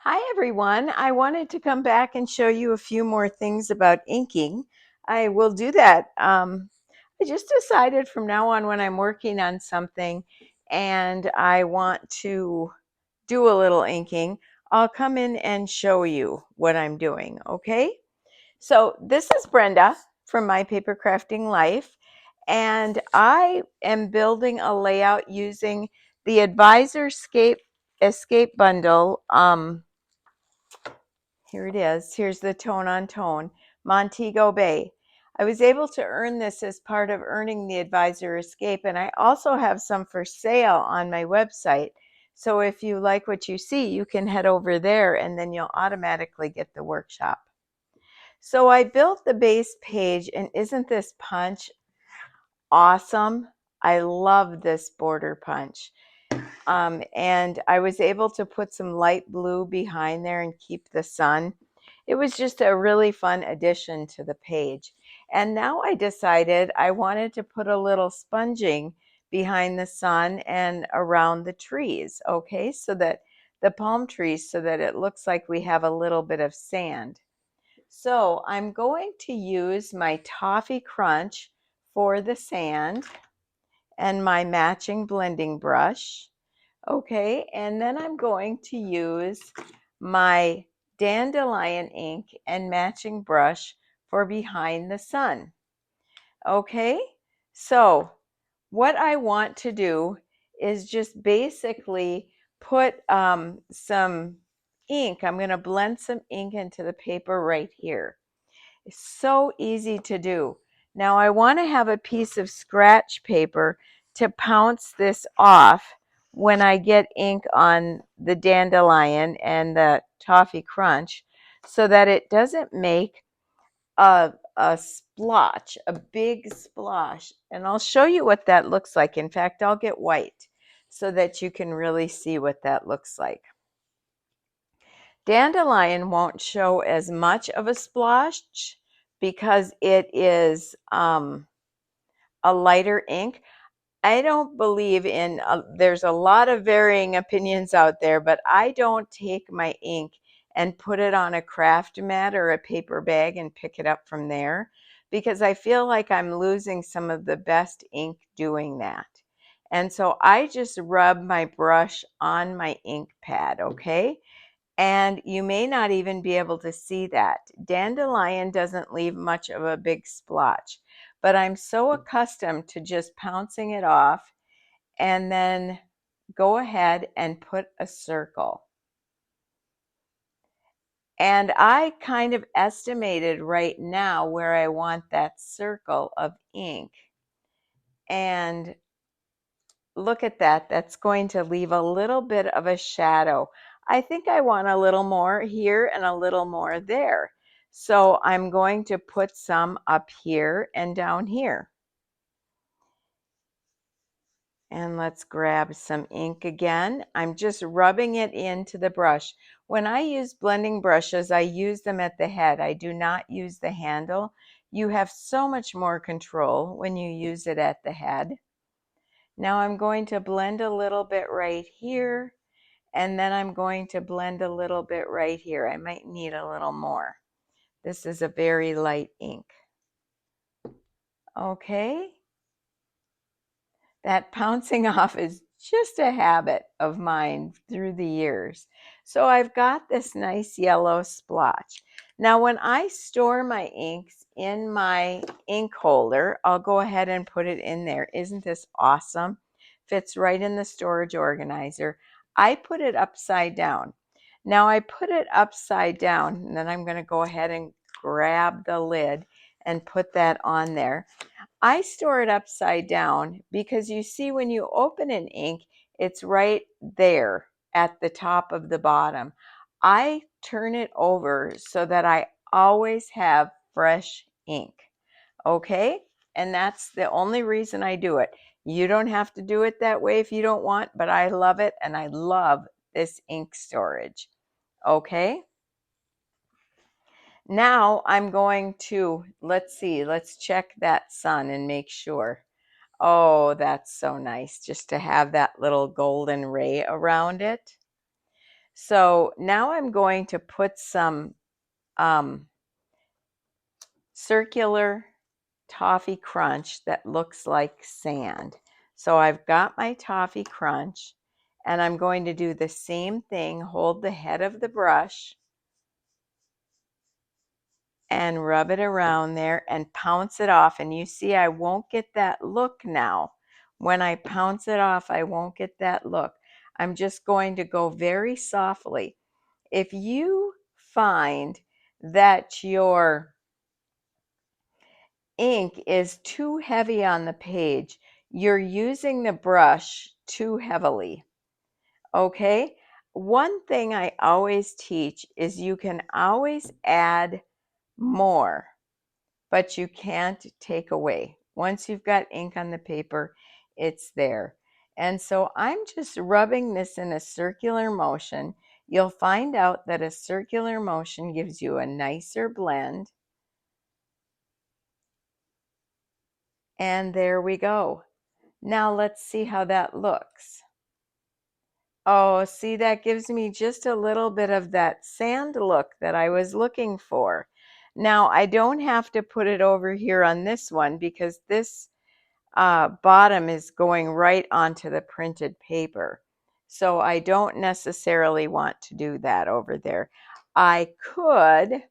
Hi everyone. I wanted to come back and show you a few more things about inking. I will do that. I just decided from now on when I'm working on something and I want to do a little inking, I'll come in and show you what I'm doing, okay? So this is Brenda from My Papercrafting Life, and I am building a layout using the Advisor Escape Bundle. Here it is. Here's the tone on tone, Montego Bay. I was able to earn this as part of earning the Advisor Escape, and I also have some for sale on my website. So if you like what you see, you can head over there and then you'll automatically get the workshop. So I built the base page, and isn't this punch awesome? I love this border punch. And I was able to put some light blue behind there and keep the sun. It was just a really fun addition to the page. And now I decided I wanted to put a little sponging behind the sun and around the trees, okay, so that the palm trees, so that it looks like we have a little bit of sand. So I'm going to use my Toffee Crunch for the sand and my matching blending brush. Okay, and then I'm going to use my dandelion ink and matching brush for behind the sun. Okay, so what I want to do is just basically put some ink. I'm going to blend some ink into the paper right here. It's so easy to do. Now I want to have a piece of scratch paper to pounce this off when I get ink on the dandelion and the toffee crunch, so that it doesn't make a splotch, a big splotch. And I'll show you what that looks like. In fact, I'll get white so that you can really see what that looks like. Dandelion won't show as much of a splotch because it is a lighter ink. I don't believe in, there's a lot of varying opinions out there, but I don't take my ink and put it on a craft mat or a paper bag and pick it up from there, because I feel like I'm losing some of the best ink doing that. And so I just rub my brush on my ink pad, okay? And you may not even be able to see that. Dandelion doesn't leave much of a big splotch, but I'm so accustomed to just pouncing it off and then go ahead and put a circle. And I kind of estimated right now where I want that circle of ink. And look at that. That's going to leave a little bit of a shadow. I think I want a little more here and a little more there. So I'm going to put some up here and down here. And let's grab some ink again. I'm just rubbing it into the brush. When I use blending brushes, I use them at the head. I do not use the handle. You have so much more control when you use it at the head. Now I'm going to blend a little bit right here, and then I'm going to blend a little bit right here. I might need a little more. This is a very light ink. Okay. That pouncing off is just a habit of mine through the years. So I've got this nice yellow splotch. Now when I store my inks in my ink holder, I'll go ahead and put it in there. Isn't this awesome? Fits right in the storage organizer. I put it upside down. Now I put it upside down, and then I'm going to go ahead and grab the lid and put that on there. I store it upside down because you see when you open an ink, it's right there at the top of the bottom. I turn it over so that I always have fresh ink. Okay? And that's the only reason I do it. You don't have to do it that way if you don't want, but I love it, and I love this ink storage. Okay? Now I'm going to, let's see, let's check that sun and make sure. Oh, that's so nice just to have that little golden ray around it. So now I'm going to put some circular toffee crunch that looks like sand. So I've got my toffee crunch, and I'm going to do the same thing, hold the head of the brush and rub it around there and pounce it off. And you see, I won't get that look now. When I pounce it off, I won't get that look. I'm just going to go very softly. If you find that your ink is too heavy on the page, you're using the brush too heavily. Okay? One thing I always teach is you can always add more, but you can't take away. Once you've got ink on the paper, it's there. And so I'm just rubbing this in a circular motion. You'll find out that a circular motion gives you a nicer blend. And there we go. Now let's see how that looks. Oh, see, that gives me just a little bit of that sand look that I was looking for. Now, I don't have to put it over here on this one because this bottom is going right onto the printed paper. So I don't necessarily want to do that over there. I could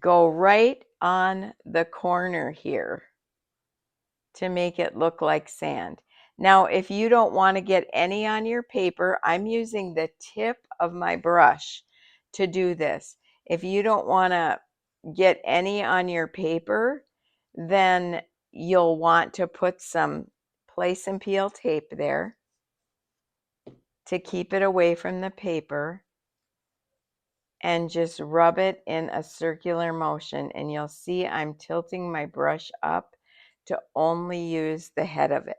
go right on the corner here to make it look like sand. Now, if you don't want to get any on your paper, I'm using the tip of my brush to do this. If you don't want to get any on your paper, then you'll want to put some place and peel tape there to keep it away from the paper, and just rub it in a circular motion, and you'll see I'm tilting my brush up to only use the head of it.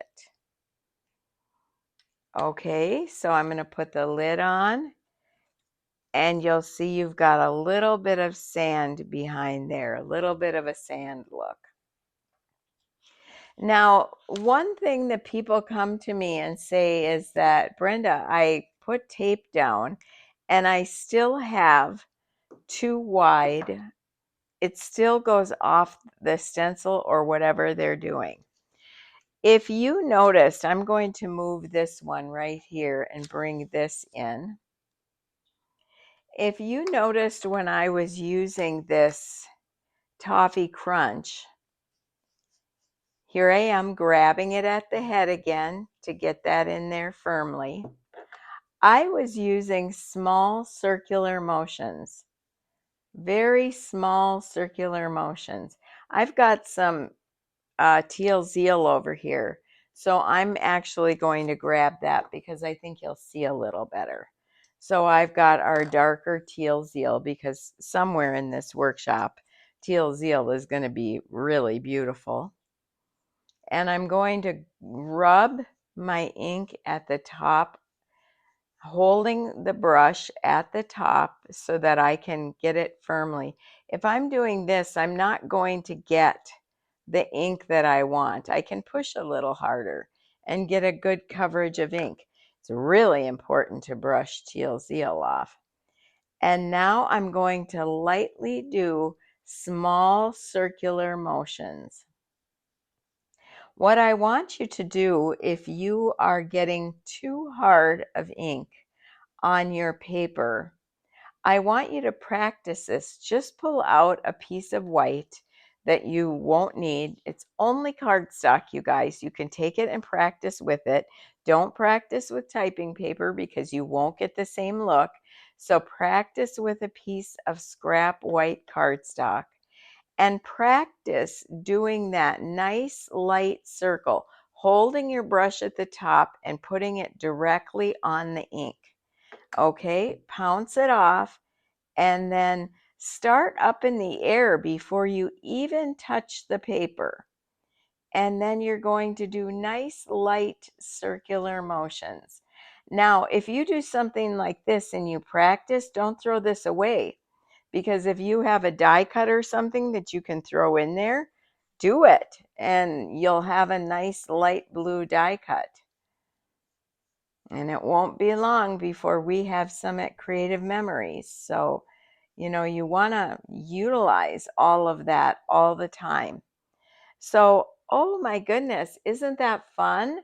Okay, so I'm going to put the lid on, and you'll see you've got a little bit of sand behind there, a little bit of a sand look. Now, one thing that people come to me and say is that, Brenda, I put tape down and I still have too wide. It still goes off the stencil or whatever they're doing. If you noticed, I'm going to move this one right here and bring this in. If you noticed when I was using this Toffee Crunch, here I am grabbing it at the head again to get that in there firmly. I was using small circular motions, very small circular motions. I've got some Teal Zeal over here, so I'm actually going to grab that because I think you'll see a little better. So I've got our darker Teal Zeal because somewhere in this workshop, Teal Zeal is going to be really beautiful. And I'm going to rub my ink at the top, holding the brush at the top so that I can get it firmly. If I'm doing this, I'm not going to get the ink that I want. I can push a little harder and get a good coverage of ink. It's really important to brush Teal Zeal off. And now I'm going to lightly do small circular motions. What I want you to do if you are getting too hard of ink on your paper, I want you to practice this. Just pull out a piece of white that you won't need. It's only cardstock, you guys. You can take it and practice with it. Don't practice with typing paper because you won't get the same look. So practice with a piece of scrap white cardstock and practice doing that nice light circle, holding your brush at the top and putting it directly on the ink. Okay, pounce it off and then start up in the air before you even touch the paper. And then you're going to do nice light circular motions. Now, if you do something like this and you practice, don't throw this away, because if you have a die cut or something that you can throw in there, do it and you'll have a nice light blue die cut. And it won't be long before we have some at Creative Memories. So, you want to utilize all of that all the time. So, oh my goodness, isn't that fun?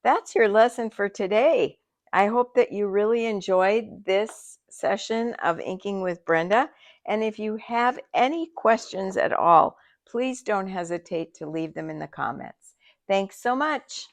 That's your lesson for today. I hope that you really enjoyed this session of Inking with Brenda. And if you have any questions at all, please don't hesitate to leave them in the comments. Thanks so much.